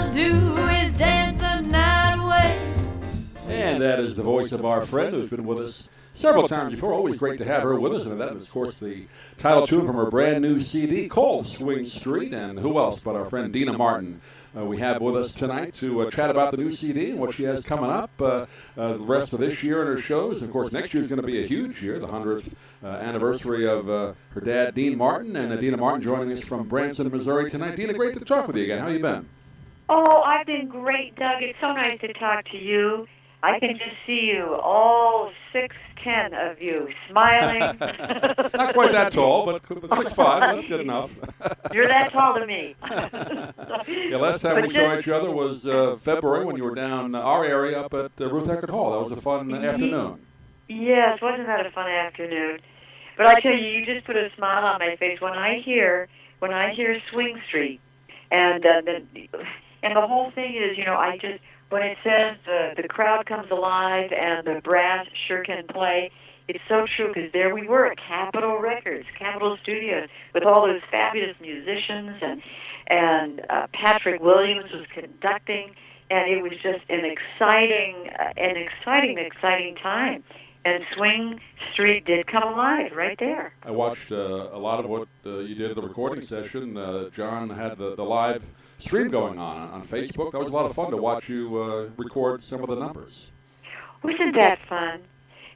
we'll do is dance the night away. And that is the voice of our friend who's been with us several times before. Always great to have her with us. And that is, of course, the title tune from her brand new CD called Swing Street. And who else but our friend Deana Martin we have with us tonight to chat about the new CD and what she has coming up the rest of this year in her shows. And, of course, next year is going to be a huge year, the 100th anniversary of her dad, Dean Martin. And Deana Martin joining us from Branson, Missouri tonight. Deana, great to talk with you again. How you been? Oh, I've been great, Doug. It's so nice to talk to you. I can just see you, all 6'10" of you, smiling. Not quite that tall, but 6'5", that's good enough. You're that tall to me. Yeah, last time we saw each other was February when you were down our area up at Ruth Eckerd Hall. That was a fun afternoon. Yes, wasn't that a fun afternoon? But I tell you, you just put a smile on my face when I hear Swing Street, and the whole thing is, you know, when it says the crowd comes alive and the brass sure can play, it's so true, because there we were at Capitol Records, Capitol Studios, with all those fabulous musicians, and Patrick Williams was conducting, and it was just an exciting time. And Swing Street did come alive right there. I watched a lot of what you did at the recording session. John had the live stream going on Facebook. That was a lot of fun to watch you record some of the numbers. Wasn't that fun?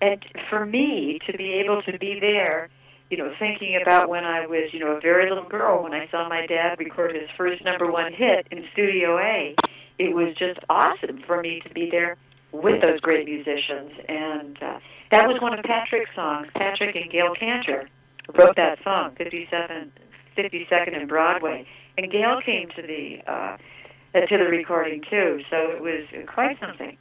And for me to be able to be there, you know, thinking about when I was, you know, a very little girl, when I saw my dad record his first #1 hit in Studio A, it was just awesome for me to be there with those great musicians. And that was one of Patrick's songs. Patrick and Gail Cantor wrote that song, 52nd and Broadway. And Gail came to the recording, too, so it was quite something.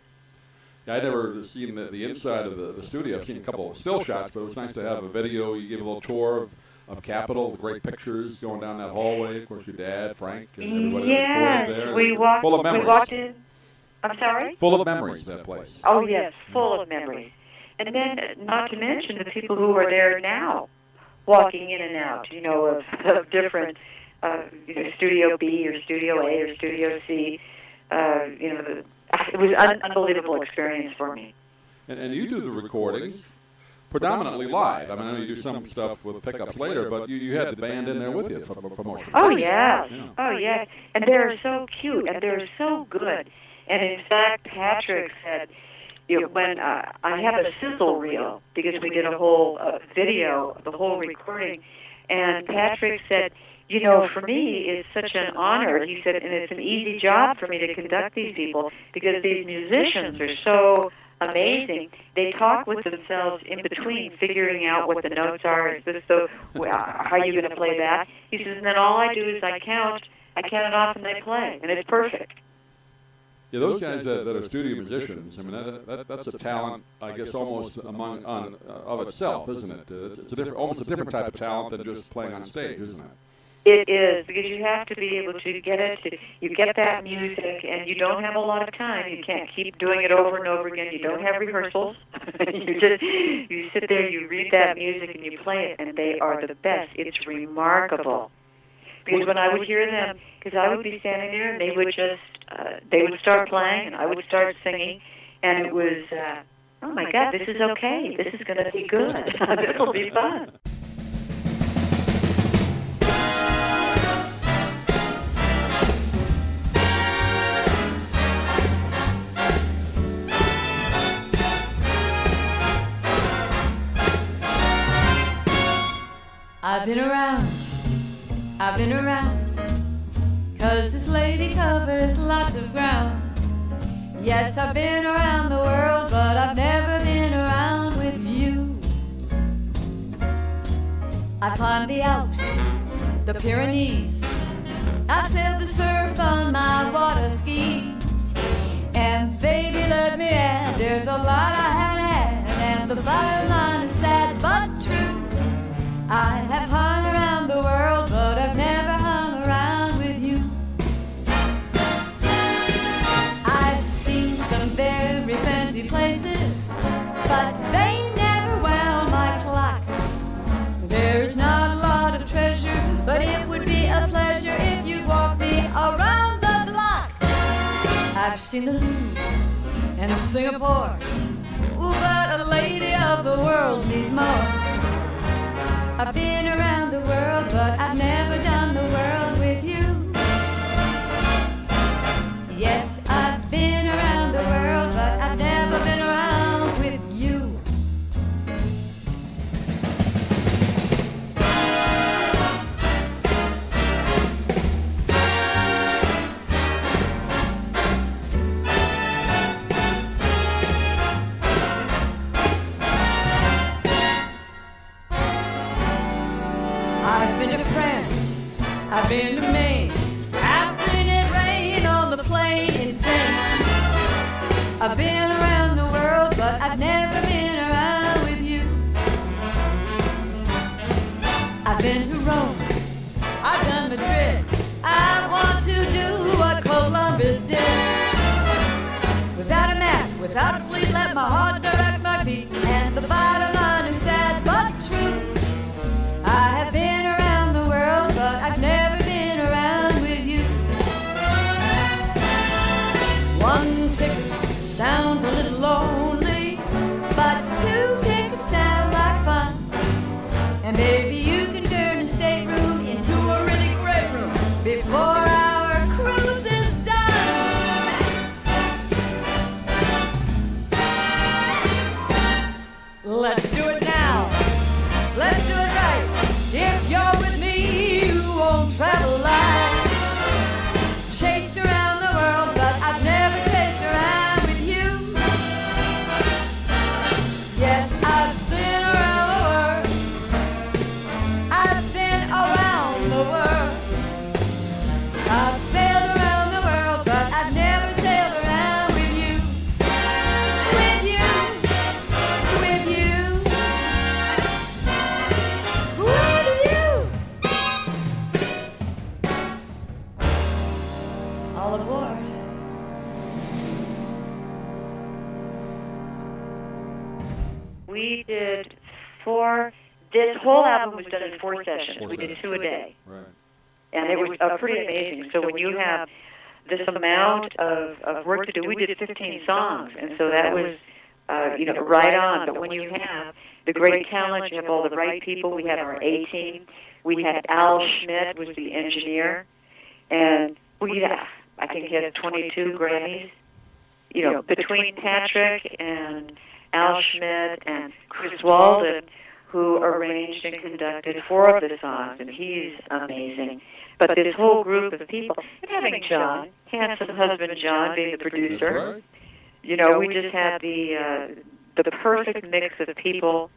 Yeah, I'd never seen the inside of the studio. I've seen a couple of still shots, but it was nice to have a video. You gave a little tour of Capitol, the great pictures going down that hallway. Of course, your dad, Frank, and everybody recorded there. Full of memories. We walked in. I'm sorry? Full of memories, that place. Oh, yes, full of memories. And then, not to mention the people who are there now, walking in and out, you know, of different, you know, Studio B or Studio A or Studio C. You know, it was an unbelievable experience for me. And you do the recordings predominantly live. I mean, I know you do some stuff with pickups later, but you had the band in there with you for most of it. Oh, yeah. Oh, yeah. And they're so cute, and they're so good. And, in fact, Patrick said, you know, when I have a sizzle reel, because we did a whole video, the whole recording, and Patrick said, you know, for me, it's such an honor. He said, and it's an easy job for me to conduct these people, because these musicians are so amazing. They talk with themselves in between, figuring out what the notes are. Is this so? How are you going to play that? He says, and then all I do is I count it off, and they play, and it's perfect. Yeah, those guys that are studio musicians, I mean, that's a talent, I guess, almost of itself, isn't it? It's almost a different type of talent than just playing on stage, isn't it? It is, because you have to be able to get it. You get that music, and you don't have a lot of time. You can't keep doing it over and over again. You don't have rehearsals. You sit there, you read that music, and you play it, and they are the best. It's remarkable. Because when I would hear them, because I would be standing there, and they would start playing, and I would start singing, and it was, oh my God, this is okay. This is going to be good. This will be fun. I've been around, 'cause this lady covers lots of ground. Yes, I've been around the world, but I've never been around with you. I climbed the Alps, the Pyrenees, I sailed the surf on my water skis. And baby, let me add, there's a lot I haven't had, and the bottom line is sad but true. I have hung around the world, but I've never hung around with you. I've seen some very fancy places, but they never wound my clock. There's not a lot of treasure, but it would be a pleasure if you'd walk me around the block. I've seen the Louvre and Singapore. Ooh, but a lady of the world needs more. I've been around the world, but I've never done the world with you. Yes, I've been around the world, but I've never been around with you. I've been to France, I've been to Maine, I've seen it rain on the plain in Spain. I've been around the world, but I've never been around with you. I've been to Rome, I've done Madrid, I want to do what Columbus did. Without a map, without a fleet, let my heart direct my feet. And the bottom line is sad but true. I have been around the world, but I've never been around with you. One ticket sounds a little lonely, but two tickets sound like fun. And baby, you can turn the stateroom into a really great room before our cruise is done. Let's do it now. Let's do it right. If you're with me, you won't travel light. Chased around the world, but I've never chased around with you. Yes, I've been around the world. I've been around the world. I've sailed around the world, but I've never sailed around with you. With you. With you. With you. All aboard. We did this whole album was done in 4 sessions. We did 2 a day. Right. And it was pretty amazing. So when you have this amount of work to do, we did 15 songs. And so that was, right on. But when you have the great talent, you have all the right people. We had our A-team. We had Al Schmidt was the engineer. And I think he had 22 Grammys. Between Patrick and Al Schmidt and Chris Walden, who arranged and conducted 4 of the songs, and he's amazing. But this whole group of people, and having John, handsome husband John, being the producer, Right. we just had the perfect mix of people,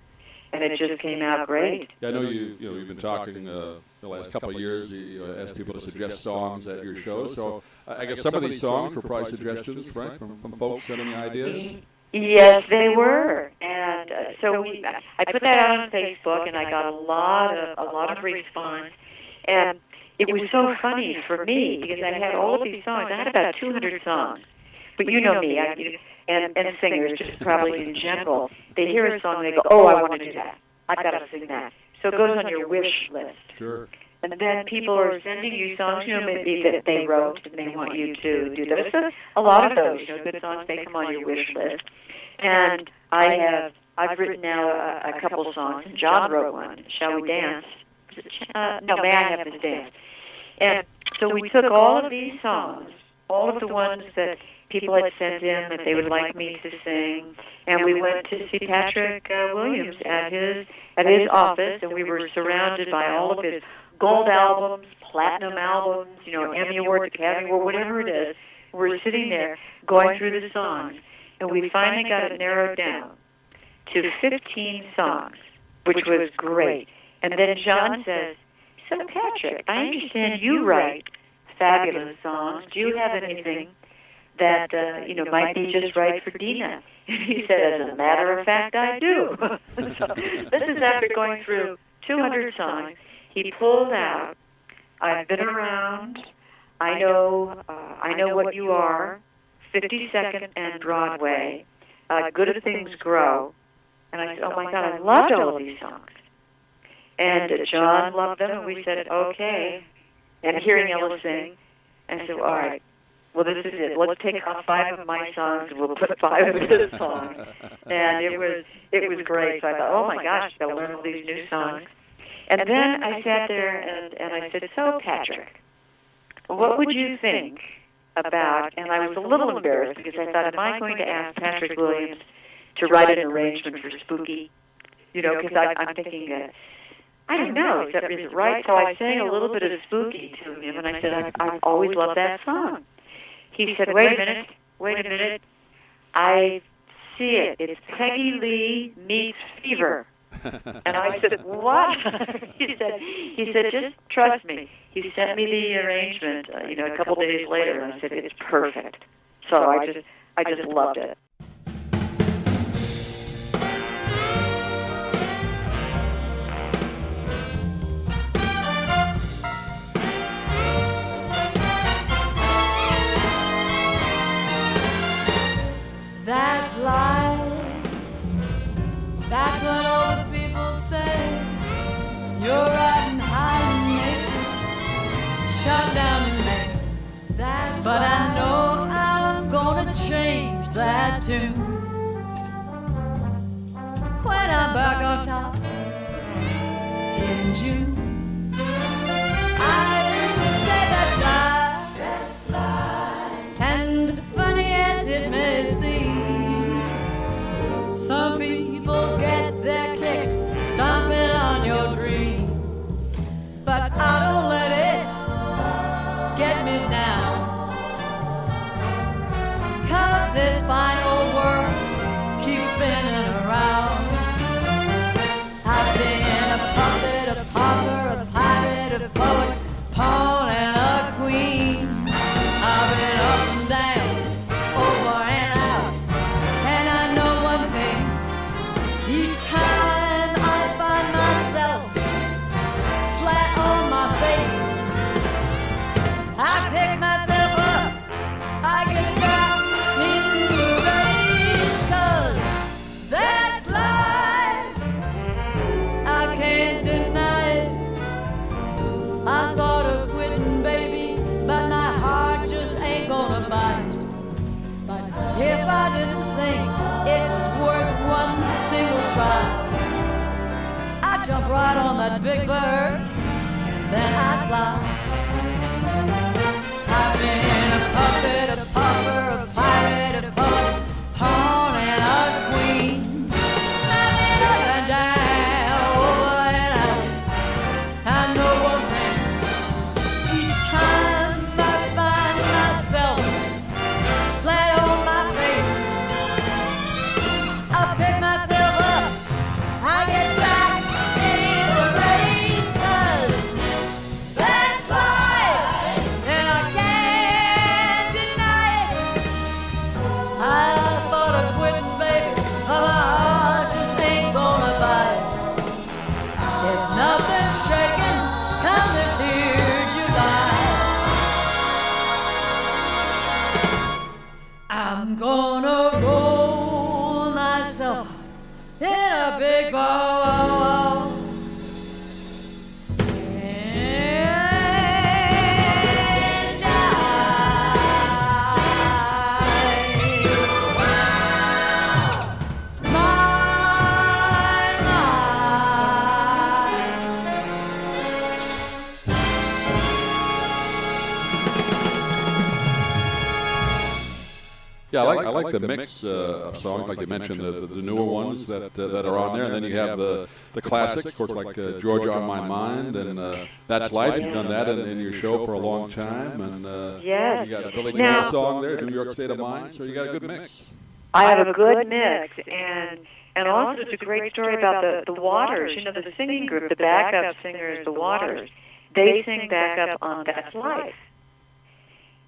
and it just came out great. Yeah, I know you've been talking the last couple of years. You asked people to suggest songs at your show. So I guess some of these songs were probably suggestions, Frank, from folks sending you ideas. Yes, they were, and so I put that out on Facebook, and I got a lot of response, and it was so funny for me because I had all of these songs. I had about 200 songs, but you know me, and singers just probably in general. They hear a song and they go, "Oh, I want to do that. I've got to sing that." So it goes on your wish list. Sure. And then people are sending you songs, maybe that they wrote and they want you to do those. So a lot of those, good songs, they come on your wish list. And I've written now a couple songs. John wrote one, "Shall We Dance?" No, "May I Have This Dance?" And so we took all of these songs, all of the ones that people had sent in that they would like me to sing, and we went to see Patrick Williams at his office, and we were surrounded by all of his gold albums, platinum albums, Emmy Award, Academy Award, whatever it is. We're sitting there going through the songs, and we finally got it narrowed down to 15 songs, which was great. And then John says, "So Patrick, I understand you write fabulous songs. Do you have anything that might be just right for Deana?" He said, "As a matter of fact, I do." So this is after going through 200 songs. He pulled out, "I've Been Around," I know What You Are," 52nd and Broadway, "Good Things Grow." And I said, "Oh my God, I loved all of these songs." And John loved them, and we said, "Okay." And hearing Ella sing, and I said, "All right, well, this is it. Let's take off 5 of my songs, and we'll put 5 of his songs. And it was great. So I thought, oh my gosh, I'll learn all these new songs. And then I sat there and I said, so Patrick, what would you think about, and I was a little embarrassed because I thought, am I going to ask Patrick Williams to write an arrangement for Spooky? You know, because I'm thinking, I don't know, is it right? So I sang a little bit of Spooky to him, and I said, I've always loved that song. He said, wait a minute, I see it. It's Peggy Lee meets Fever. And I said, what? He said, just trust me. He sent me the arrangement, a couple days later, and I said, it's perfect. So I just loved it. That's life. That's what all the people say. You're riding high and shut down in May. But I know I'm gonna change that tune when I'm back on top in June. I say that's life. And funny as it may seem, some people get their kicks stomping on your dream. But I don't let it get me down, 'cause this fine old world keeps spinning around. I've been a puppet, a pauper, a pirate, a poet, pawn and a queen. I've been up and down, over and out, and I know one thing. Each time I find myself flat on my face, I pick myself up, I get back in the race, 'cause that's life. I can't deny it. I thought of quitting, baby, but my heart just ain't gonna bite. But if I didn't think it was worth one single try, I'd jump right on that big bird, and then I'd fly. I've been a puppet, a pauper, a pirate, a poet, pawn and a queen. I've been up and down, over and out. I know one thing. Each time I find myself flat on my face, I pick myself up, I get back in the race, 'cause that's life, and I can't deny it. I thought of quitting, baby, but my heart just ain't gonna bite. There's nothing shaking come this here July. I'm gonna roll myself in a big ball. And Yeah, I like the mix of songs, like you mentioned, the newer ones that are on there, and then you have the classics, of course, like Georgia on My Mind, and That's Life. You've done that in your show for a long time, and Yes. you got a Billy Joel song there, New York State of Mind, so you got a good mix. I have a good mix, and also it's a great story about the Waters. You know, the singing group, the backup singers, the Waters. They sing backup on That's Life,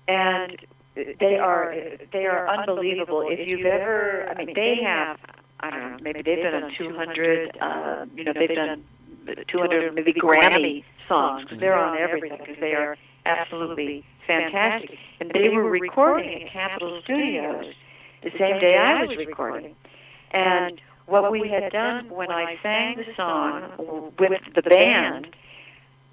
and they are unbelievable. If you've ever, I mean, they have, I don't know, maybe they've been on 200. They've done 200 maybe Grammy songs, because they're on everything, because they are absolutely fantastic. And they were recording at Capitol Studios the same day I was recording. And what we had done when I sang the song with the band,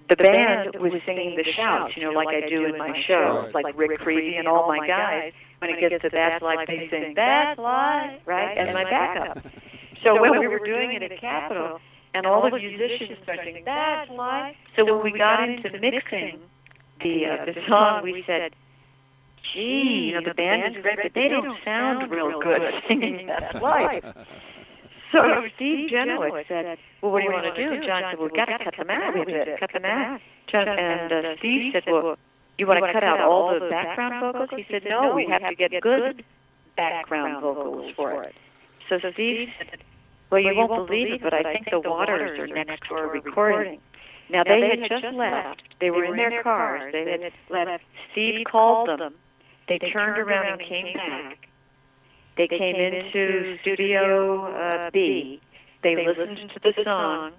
the band was singing the shouts, like I do in my show, like Rick Creevy and all my guys. When it gets to That's Life, they sing, That's Life, right, as my backup. So when we were doing it at Capitol, and all the musicians started singing, That's Life. So when we got into mixing the song, we said, gee, the band is great, but they don't sound real good singing That's Life. So Steve Jenowitz said, well, what do you want to do? John said, well, we've got to cut them out. We have to cut them out. And Steve said, well, you want to cut out all the background vocals? He said, no, we have to get good background vocals for it. So Steve said, well, you won't believe it, but I think the Waters are next door recording. Now, they had just left. They were in their cars. They had left. Steve called them. They turned around and came back. They came into Studio B. They listened to the song,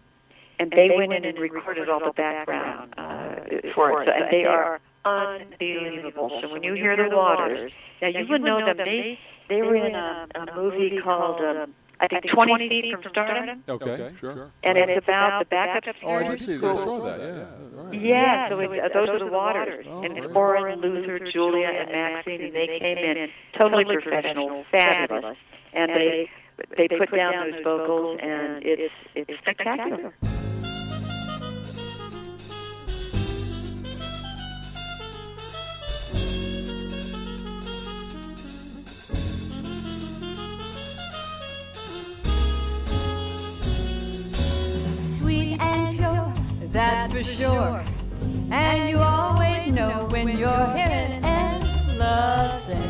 and they went in and recorded all the background for it. So, and they are unbelievable. So when you hear the Waters, now you would know them. They were in a movie called, I think, 20 Feet from Stardom. Okay, sure. And it's about the backup singers. Oh, I did see that. I saw that, yeah. Right. Yeah, so those are the Waters. And it's Orrin, Luther, Julia, and Maxine, and they came in totally professional, fabulous. And they put down those vocals, and it's spectacular. That's for sure. And you always know when you're hearing Ella sing.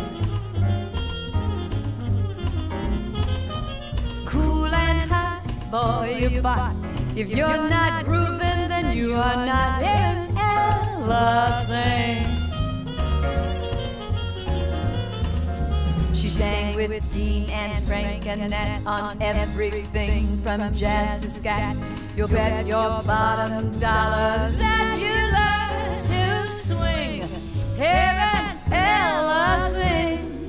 Cool and hot, boy, you bought. If you're not grooving, then you are not hearing Ella sing. She sang with Dean and Frank and Nat on everything from jazz to scat. You'll bet your bottom dollar that you learn to swing. Hearing Ella sing.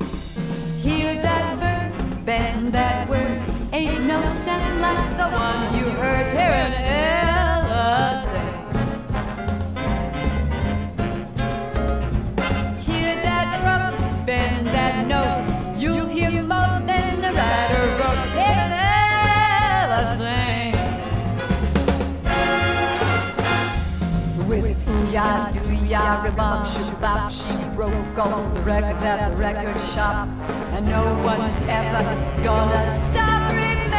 Hear that bird, bend that word. Ain't no sound like the one you heard. Hearing Ella sing. Hear that drum, bend that note. You'll hear more than the rider wrote. Hearing Ella sing. With ooh-yah, doo-yah, rebomb, shabop, she broke all the records at the record shop. And no one's ever gonna stop remembering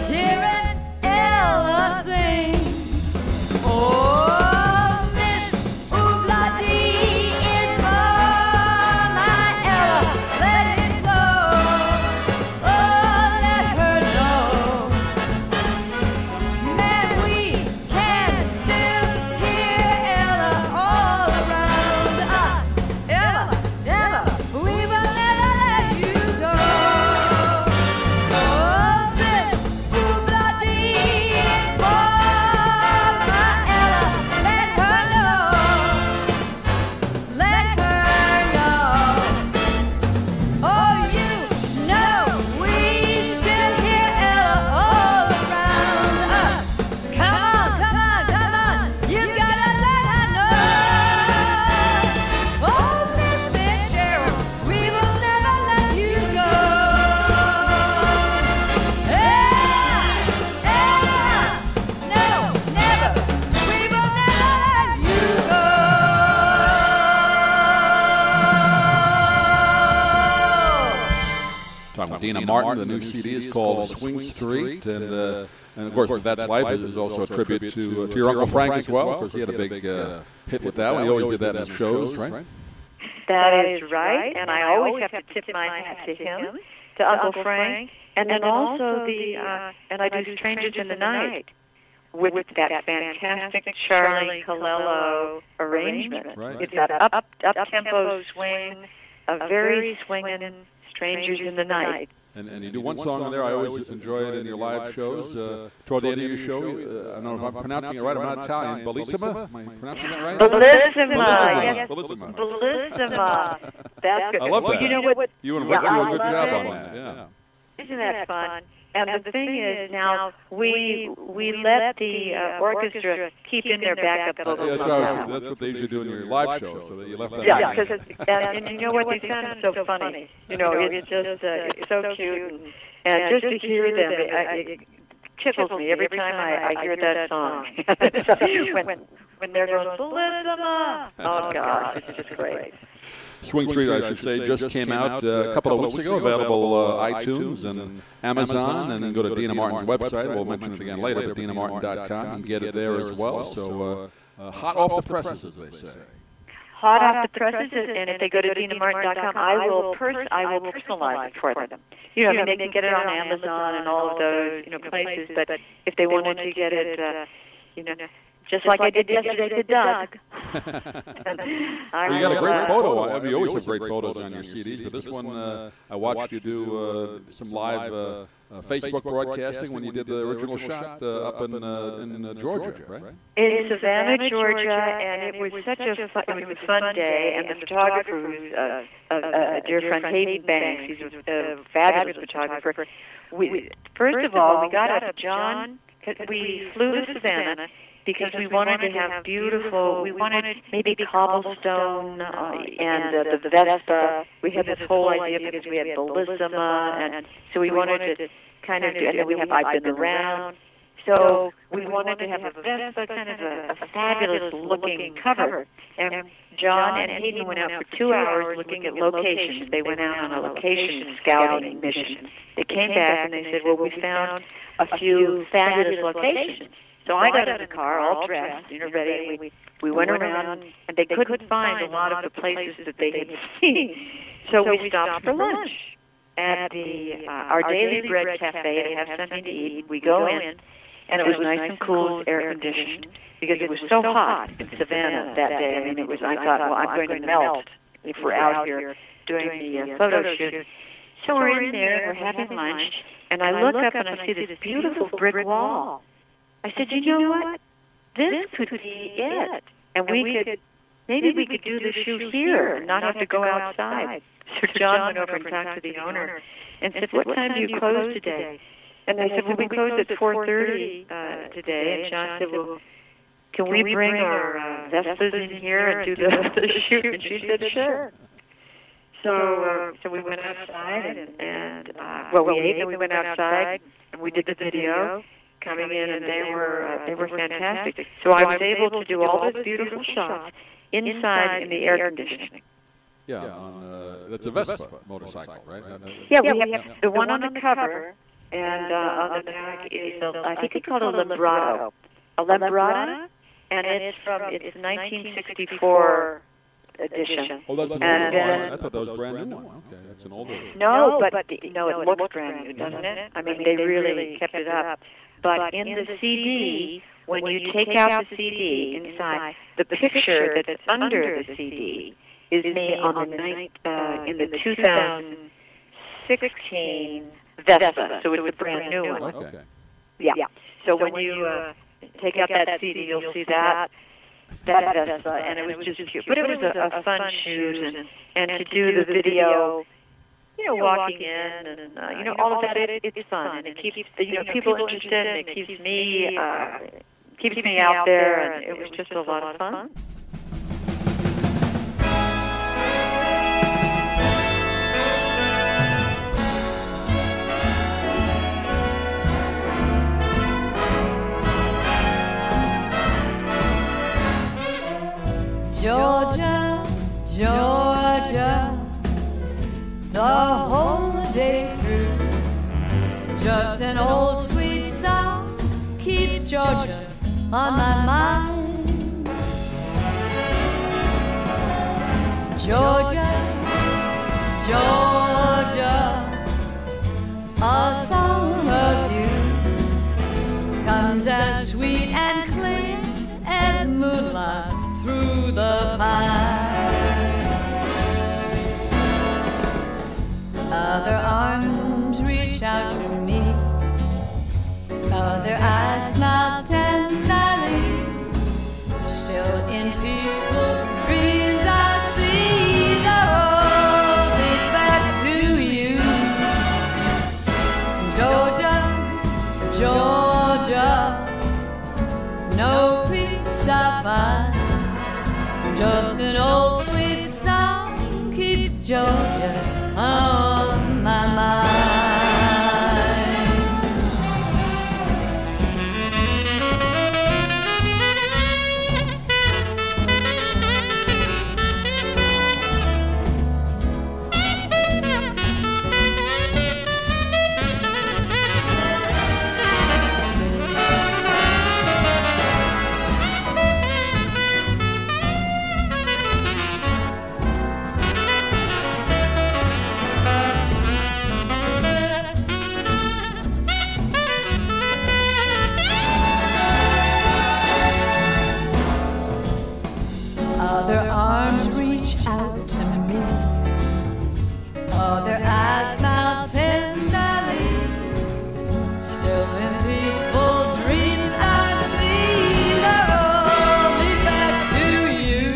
hearing Ella sing. Oh, Miss Oobla-Dee, it's for my Ella, let it flow. Oh, let her know. Man, we still hear Ella all around us. Ella, Ella, we will never let you go. Oh, this Oobla-Dee is for my Ella. Let her know. Let her know. Oh, you know we still hear Ella all around us. Come on, come on, come on. You gotta let her know. Oh, Miss Fitzgerald, we will never let you go. No, never. We will never let you go. Talking about Deana Martin, the new CD is called Swing Street, and of course, That's Life is also a tribute to your Uncle Frank as well, because he had a big hit with that one. He always did that in his shows, right? That is right, and I always have to tip my hat to him, to Uncle Frank, and then also and I do Strangers in the Night with that fantastic Charlie Colello arrangement. Right. It's that up-tempo swing, a very swinging Strangers in the Night. And you do one song on there. I always enjoy it in your live shows. Toward the end of your show, I don't know if I'm pronouncing it right. I'm not Italian. Bellissima? Am I pronouncing that right? Bellissima. Yes. Bellissima. Bellissima. That's good. I love well, that. You know what? You and Rick do a good job on that. Yeah. Isn't that fun? And the thing is, now we let the orchestra keep in their backup vocals. That's what they usually do in your live show, so that you left that. Yeah, because and you know what, they sound so funny. You know, it's just it's so cute, and just to hear them, it tickles me every time I hear that song. when they're going, Bellissima! Oh God, it's just great. Swing Street, I should say, just came out a couple of weeks ago, available iTunes and Amazon, and then go to Deana Martin's website. We'll mention it again later, but DeanaMartin.com. You can get it there as well. So hot off the presses, as they say. Hot off the presses, and if they go to DeanaMartin.com, I will personalize it for them. You know, I mean, they can get it on Amazon and all of those, places. But if they wanted to get it, just like I did yesterday to Doug. Well, you got a great photo. I mean, you always have great photos on your CDs, but this one, I watched you do some live Facebook broadcasting when you did the original shot up in Georgia, right? In Savannah, Georgia, and it was such a fun day, and the photographer, who's a dear friend, Hayden Banks, he's a fabulous photographer. First of all, we got up, John, we flew to Savannah, because we wanted to have beautiful, we wanted maybe cobblestone and the Vespa. We had this whole idea because we had Bellissima, and so we wanted to kind of do, and then we have I've Been Around. So we wanted to have a Vespa, kind of a fabulous looking cover. And John and Hayden went out for 2 hours looking at locations. They went out on a location scouting mission. They came back and they said, well, we found a few fabulous locations. So I got in the car, all dressed, ready, and we went around, and they couldn't find a lot of the places that they had seen. So we stopped for lunch at our Daily Bread Cafe to have something to eat. We go in, and it was nice and cool, air-conditioned, because it was so hot in Savannah that day. I mean, I thought, well, I'm going to melt if we're out here doing the photo shoot. So we're in there, we're having lunch, and I look up and I see this beautiful brick wall. I said, you know what? This could be it. And maybe we could do the shoot here and not have to go outside. So John went over and talked to the owner and said, what time do you close today? And they said, well, we close at 4:30 today. And John said, well, can we bring our Vespas in here and do the shoot? And she said, sure. So we went outside and we ate and we went outside and we did the video coming in, and they were fantastic. So I was able to do all those beautiful shots inside in the air conditioning. Yeah, that's a Vespa motorcycle, right? Yeah, we have the one on the cover, and on the back is I think it's called a Lambrado. A Lambrada, and it's 1964 edition. Oh, that's an older one. I thought that was a brand new one. Okay, that's an older one. No, but it looks brand new, doesn't it? I mean, they really kept it up. But in the CD, when you take out the CD inside, the picture that's under the CD is me on in the 2016 Vespa, so it's a brand new one. Okay. Yeah. So when you take out that CD, you'll see that Vespa, and it was just cute. But it was a fun shoot, and to do the video, walking in, and all of that, it's fun, and it keeps people interested, and it keeps me out there, and it was just a lot of fun. Georgia, Georgia, the whole day through. Just an old sweet song keeps Georgia on my mind. Georgia, Georgia, a song of you comes as sweet and clear as moonlight through the pine. Other arms reach out to me, other eyes smile tenderly. Still in peaceful dreams I see the road leads back to you. Georgia, Georgia on my mind. Other arms reach out to me. Other eyes smile tenderly. Still in peaceful dreams I see love me back to you.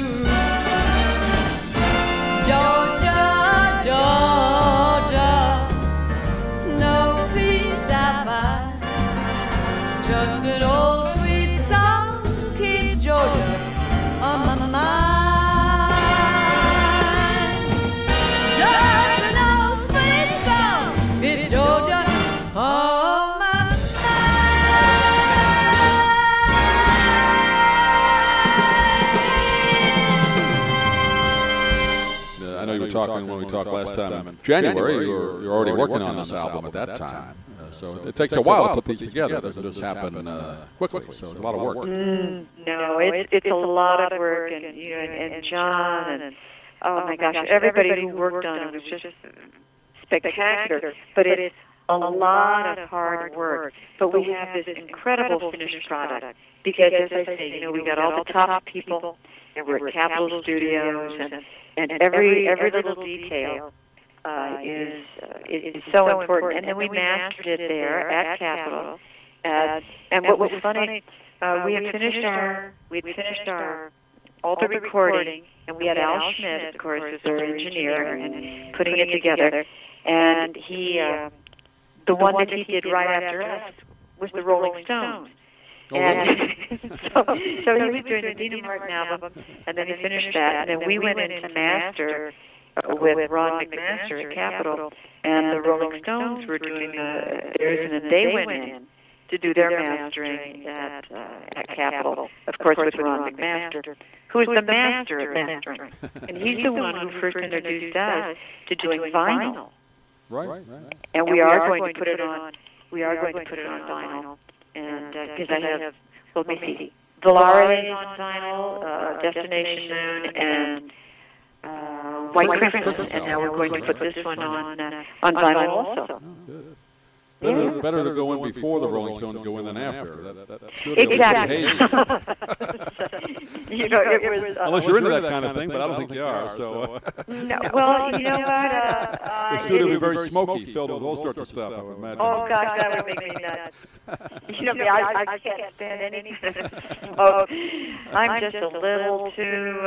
Georgia, Georgia, no peace I find. Just an old sweet song keeps Georgia on my mind. Just an old sweet song, it's Georgia on my I know you were talking when we talked last time in January. You're already working on this album at that time. So it takes a while to put these together. It doesn't just happen quickly. So it's a lot of work. No, it's a lot of work, and you know, and John, and oh my gosh, everybody who worked on it was just spectacular. But it's a lot of hard work. But we have this incredible finished product because, as I say, you know, we got all the top people, and we're at Capitol Studios, and every little detail is so important. And then we mastered it there at Capitol. And what was funny, we had finished our all the recording, and we had Al Schmidt, of course, as our engineer, and putting it together. And he, the one that he did right after us was the Rolling Stones. And so he was doing the Deana Martin album, and then he finished that, and then we went into master with Ron McMaster at Capitol, and the Rolling Stones were doing theirs, and then they went in to do their mastering at Capitol, of course with Ron McMaster, who is the master of mastering. And he's the one who first introduced us to doing vinyl. Right. And we are going to put it on. We are going to put it on vinyl. And because I have, well, let me see, Volare on vinyl, Destination Moon, and White Christmas, and now we're going to put this one on vinyl also. Good. Better to go in before the Rolling Stones go in than after. Exactly. You know, it was, unless you're into that kind of thing, but I don't think you are. So. No, well, you know what? The studio would be very smoky, filled with all sorts of stuff, I would imagine. Oh, gosh, that would make me nuts. You know me, I can't stand anything. Oh, I'm just a little too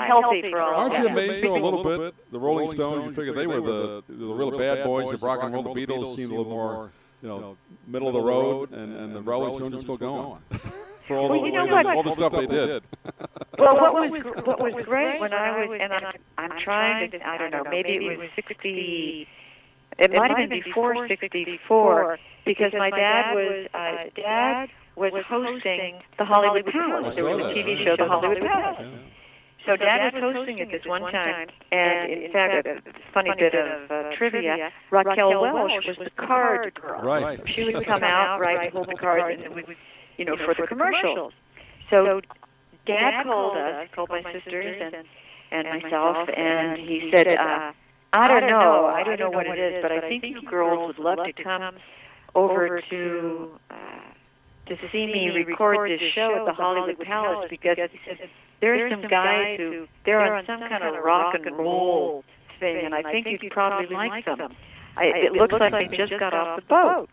healthy for all that. Aren't you amazed, though, a little bit? The Rolling Stones, you figure they were the real bad boys of rock and roll. The Beatles seemed a little more, middle of the road, and the Rolling Stones are still going. For all, all the stuff they did. Well, what was great when I was, and I'm trying to, I don't know, maybe it was 60, it might have been before 64, because my dad was hosting the Hollywood Palace. There was a TV show, the Hollywood Palace. So Dad was hosting it this one time, and in fact, a funny bit of trivia, Raquel Welch was the card girl. Right. She would come out, right, hold the cards, and we would, for the commercials. So Dad called my sisters and myself, and he said, I don't know what it is, but I think you girls would love to come over to see me record this show at the Hollywood Palace, because he said, there are some guys who, they're on some kind of rock and roll thing, and I think you'd probably like them. It looks like they just got off the boat.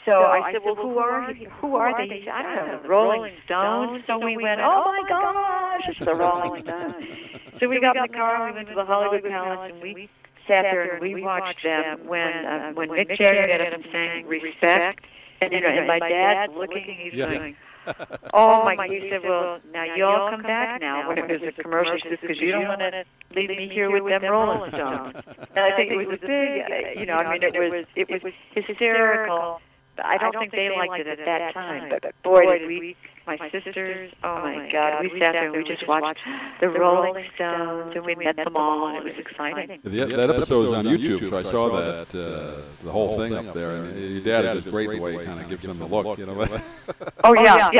So I said, well, who are they? He said, I don't know, the Rolling Stones. So we went, oh my gosh, it's the Rolling Stones. So we got in the car, we went to the Hollywood Palace, and we sat there and we watched them when Mick Jagger got up and sang Respect. And, and my dad's looking, he's going, Oh my! He said, "Well, now you all come back now when there's a commercial, because you don't want to leave me here with them Rolling Stones." And I think it was a big, I mean, it was hysterical. I don't think they liked it at that time, but boy, did we, my sisters, oh my God, we sat there and we just watched the Rolling Stones, and we met them all, and it was exciting. That episode is on YouTube, so I saw that, the whole thing up there. And your dad is just great the way he kind of gives them the look, you know. Oh, yeah.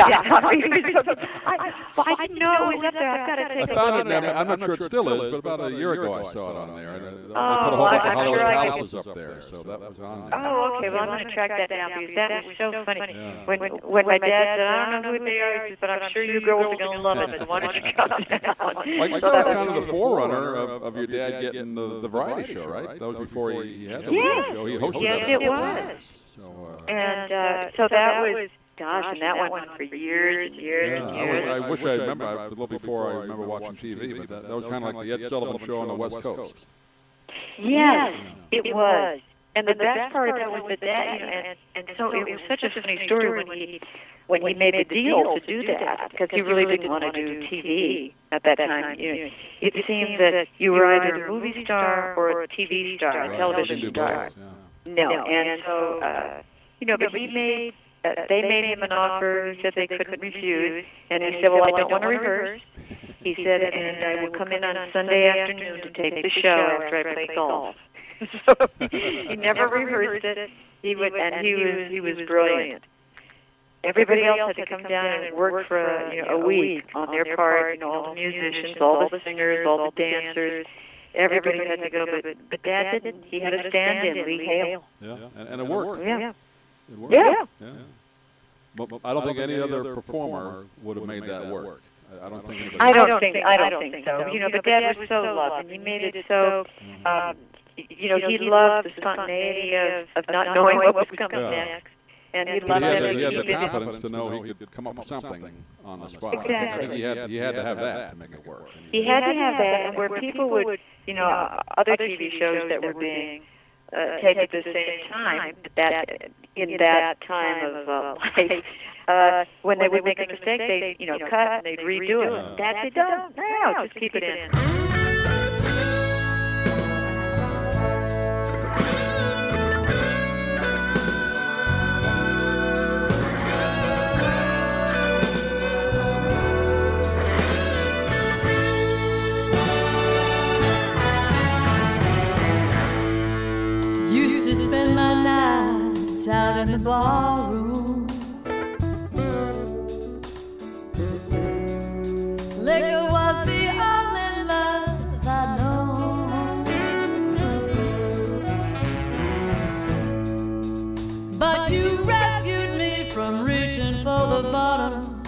I didn't know it was up there. I've got to take a found look. it, I'm not sure it still is, but about a year ago I saw it on there. They put a whole well, bunch of I'm Hollywood sure I palaces up there, so that was on there. Oh, okay. Well, I'm going to track that down, because that was so funny. Yeah. When my dad said, "I don't know who they are," he said, "but I'm sure you girls are going to love it, so why don't you come down?" Like, so that was kind of the forerunner of your dad getting the variety show, right? That was before he had the radio show. He hosted that. Yes, it was. So that was, gosh, and that went on for years and years and years. I wish I remember. A little before I remember watching TV, but that was kind of like the Ed Sullivan Show on the West Coast. Yes, it was. And the best part of that was that and so it was such a funny story when he made the deal to do that, because he really didn't want to do TV at that time. It seemed that you were either a movie star or a TV star, a television star. No, and so but he made. They made him an offer. He said they couldn't refuse, and he said, "Well, I don't want to rehearse." He said, "And I will come in on Sunday afternoon to take the show after I play golf." So he never rehearsed it. He was brilliant. Everybody else had to come down and work for a week on their part. All the musicians, all the singers, all the dancers. Everybody had to go, but Dad didn't. He had a stand-in, Lee Hale. Yeah, and it worked. Yeah. It worked. Yeah. But I don't think any other performer would have made that work. I don't think anybody. I don't think so. But Dad was so loved, and he made it so. He loved the spontaneity of not knowing what was coming next. And he loved it. He had the confidence to know he could come up with something on the spot. Exactly. I think he had to have that to make it work. He had to have that, and where people would, other TV shows that were being taken at the same time, in that time of life, when they would make a mistake, they'd, cut and they'd redo it. That's it. No, just keep it in. Spend my nights out in the ballroom. Liquor was the only love I'd known, but you rescued me from reaching for the bottom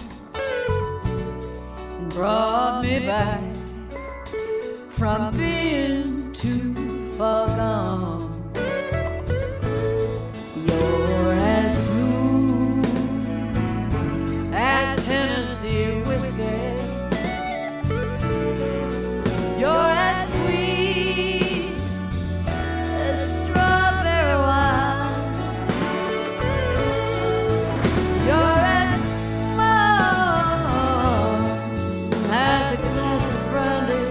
and brought me back from being too far gone. You're as smooth as Tennessee whiskey. You're as sweet as strawberry wine. You're as warm as a glass of brandy.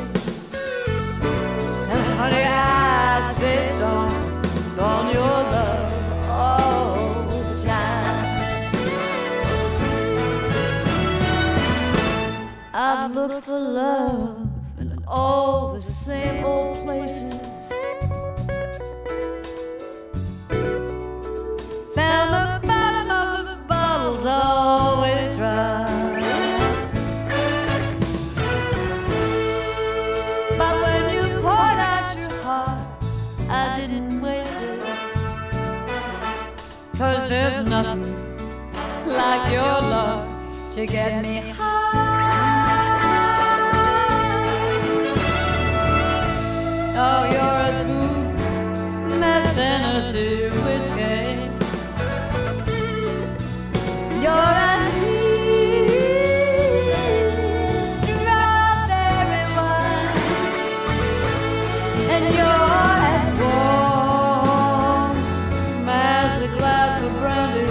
And honey, I stay strong on your love. I've looked for love in all the same old places, found the bottom of the bottles always dry. But when you poured out your heart, I didn't waste it, 'cause there's nothing like your love to get me high. Oh, you're as smooth as Tennessee whiskey. You're as sweet as strawberry wine, and you're as warm as a glass of brandy.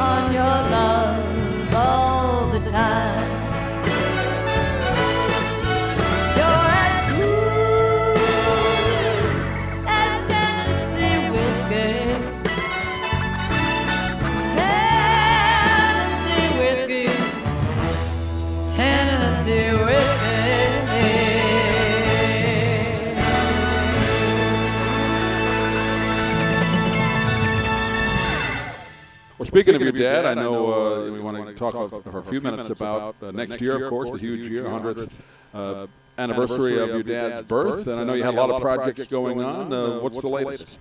on your love all the time. You're as cool as Tennessee whiskey. Tennessee whiskey. Tennessee whiskey. Well, speaking of your dad, I know we want to talk for a few minutes about next year, of course, the huge year, 100th anniversary of your dad's birth. And I know you had a lot of projects going on. What's the latest?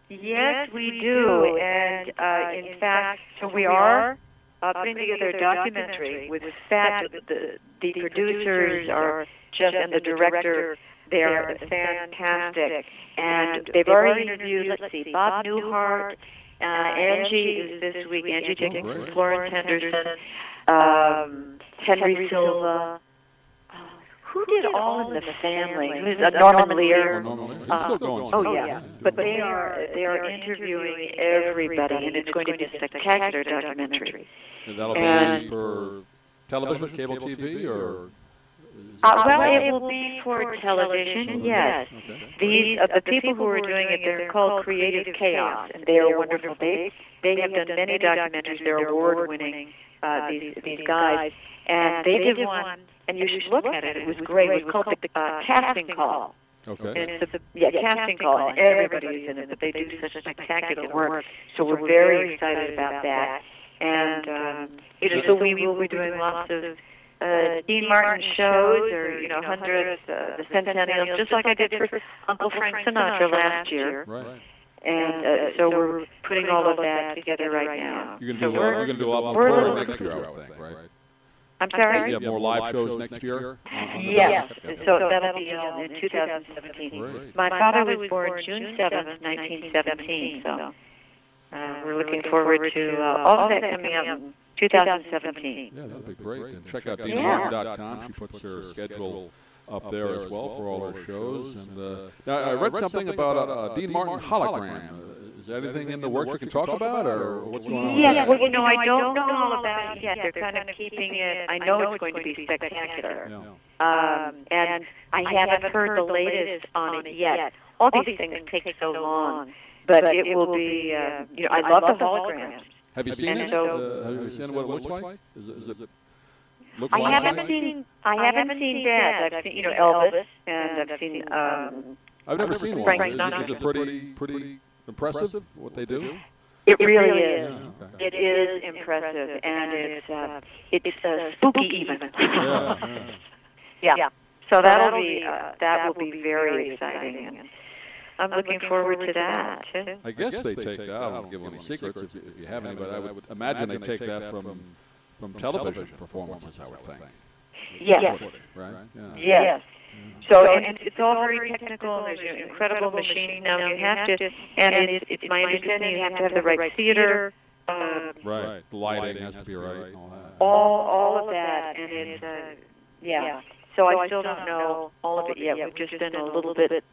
Yes, we do. And in fact, so we are putting together a documentary with Fat. The producers are just, and the director, they are fantastic. And they've already interviewed, let's see, Bob Newhart. Angie is this week. Angie Dickinson, Florence Henderson, Henry Silva. Who did All in the Family? Who's Norman Lear? Oh yeah, but they are interviewing everybody, and it's going to be a spectacular documentary. And that'll be for television, cable TV, or? Well, it will be for television, yes. Okay. These the people who are doing it, they're called Creative Chaos, and they are wonderful. They have done many documentaries. They're award-winning, these guys. And they did one, and you should look at it. It was great. It was called the Casting Call. Okay. And it's Casting Call, and everybody's in it, but they do such spectacular work. So we're very excited about that. And so we will be doing lots of Dean Martin shows, or 100th, the centennials, just like I did for Uncle Frank Sinatra last year. Right. And so we're putting all of that together right now. You're going to do a lot more touring next year, I would think, right? I'm sorry? You have more live shows next year? Yes. So that'll be in 2017. Great. My father was born June 7th, 1917, so we're looking forward to all of that coming up in 2017. Yeah, that'd be great. And check out DeanaMartin.com. She puts her schedule up there as well for all her shows. And now I read something about Dean Martin hologram. Is there anything in the works you can talk about, or what's going on? Yes, well, I don't know all about it yet. They're kind of keeping it. I know it's going to be spectacular. Yeah. And I haven't heard the latest on it yet. All these things take so long, but it will be. I love the holograms. Have you seen it? Have you seen what it looks like? Is it look I like haven't seen Dad. I've seen Elvis, and I've seen. I've never seen one. Frank Is Sinatra. it pretty impressive what they do? It really is. Yeah, okay. It is impressive, and it's spooky even. Yeah. So that will be very exciting. And I'm looking forward to that too. I guess they take that. I don't give any secrets if you have any, but I would imagine they take that from television performances, I would think. Yes. Right? Yeah. Yes. So and it's all very technical. There's incredible machines now. You have to, and it's my understanding you have to have the right theater. Right. The lighting has to be right. And all that. All of that, and it's So I still don't know all of it yet. We've just been a little bit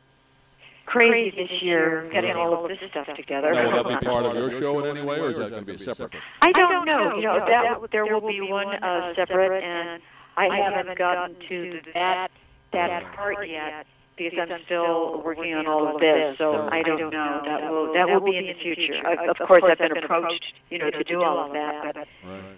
crazy this year getting all of this stuff together. Now, will that be part of your show in any way, or is that going to be separate? I don't know. There will be one separate, and I haven't gotten to that part yet because I'm still working on all of this. So I don't know. That will be in the future. Of course, I've been approached, to do all of that, but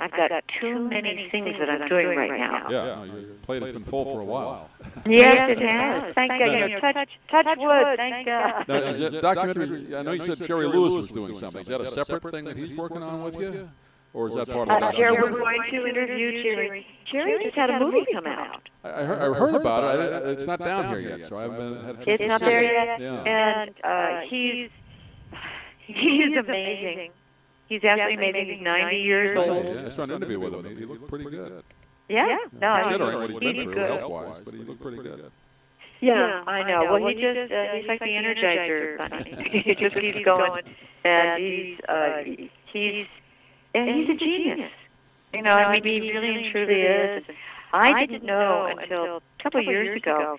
I've got too many things that I'm doing right now. Yeah, your plate has been full for a while. Yes, it has. Thank God. Touch wood. Thank God. Now, is that documentary? I know you said Jerry Lewis was doing something. Is that a separate thing that he's working on with you, or is that part of the documentary? We're going to interview Jerry. Jerry just had a movie come out. I heard about it. It's not down here yet, so I haven't had a chance to see it. It's not there yet, Yeah. and he's amazing. He's absolutely amazing. He's 90 years old. Yeah, I saw an interview with him. He looked pretty good. Yeah, no, Considering what he's been he's through good. health-wise, but he looked pretty good. Yeah, I know. Well, he just he's like the Energizer Bunny. He just keeps going, and he's a genius. He really and truly is. I didn't know until a couple of years ago.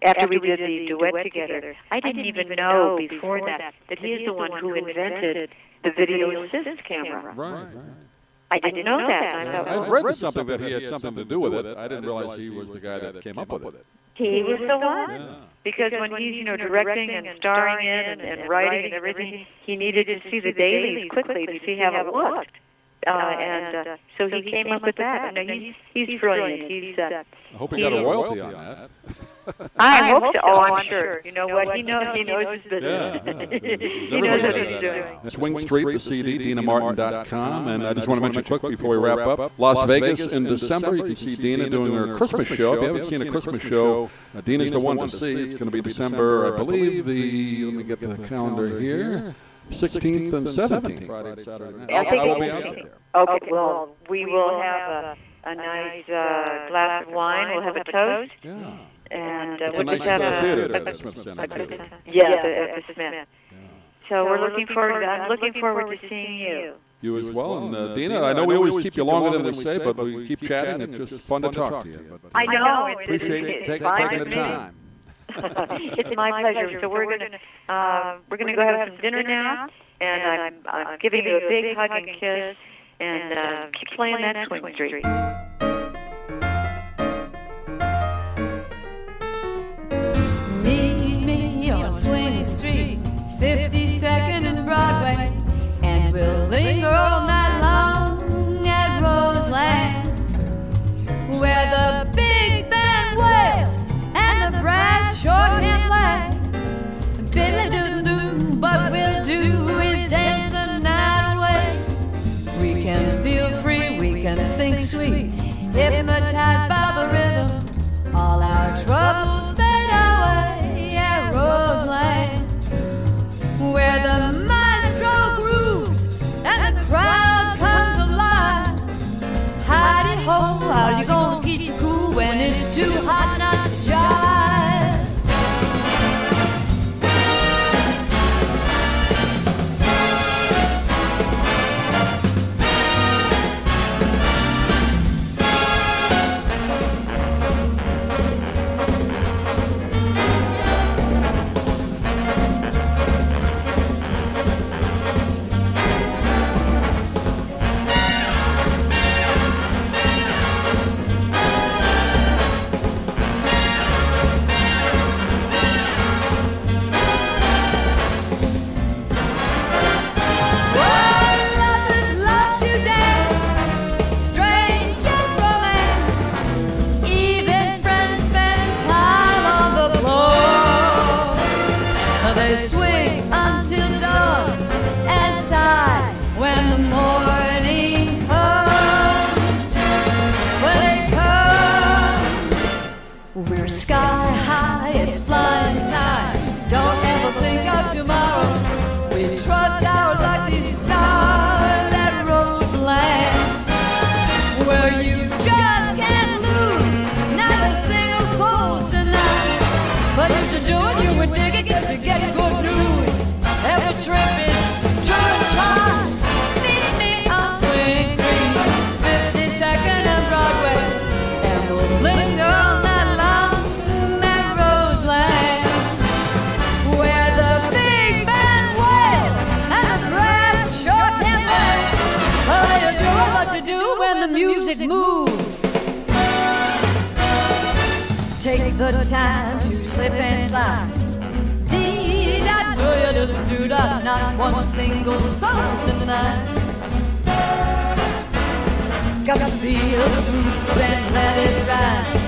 after we did the duet together, I didn't even know before that he is the one who invented the video assist camera. Right. I didn't know that. I read something that he had something to do with it. I didn't realize he was the guy that came up with it. He was the one. Because when he's, directing and starring in and writing and everything, he needed to see the dailies quickly to see how it looked. So he came up with that. No, he's brilliant. I hope he got a royalty on that. I hope so. Oh, I'm sure. You know what? He knows his business. He knows what he's doing. Swing Street, the CD, DeanaMartin.com. And I just want to mention quick before we wrap up, Las Vegas in December. You can see Deana doing her Christmas show. If you haven't seen a Christmas show, Deana's the one to see. It's going to be December, I believe, let me get the calendar here, 16th and 17th. Friday and Saturday night. I will be out there. Okay, well, we will have a nice glass of wine. We'll have a toast. Yeah. And it's we'll a nice just have theater there, the Smith Center. at the Smith. So we're looking forward. I'm looking forward to seeing you. You as well. And Deana, I know we always keep you longer than we say, but we keep chatting. It's just fun to talk to you. I know. Appreciate you taking the time. It's my pleasure. So we're gonna go have some dinner now, and I'm giving you a big hug and kiss, and keep playing that Swing Street. Meet me on Swing Street, 52nd and Broadway, and we'll linger all night long at Roseland, where the big band wails and the brass sure can play. Biddle-doo-doo, what we'll do is dance the night away. We can feel free, we can think sweet, hypnotized by the rhythm. All our troubles fade away at Roseland, where the maestro grooves and the crowd comes alive. Hidey-ho, how you gonna keep cool when it's too hot not to jive? They swing until dawn and sigh when the morning comes. When it comes, we're sky high, it's flying time. Don't ever think of tomorrow. We trust our lucky stars at Roseland, where you just can't lose, not a single soul's denied. But if you do it, you would dig it, cause you get good news. Every trip is true and try. Meet me on Swing Street, 52nd and Broadway, and we'll linger all night long at Roseland, where the big band wails and the brass sure can play. Well, you're doing what you do when the music moves. Take the time to slip and slide. Dee-da-do-ya-do-do-da, not one single soul's denied. Got to feel the groove and let it ride.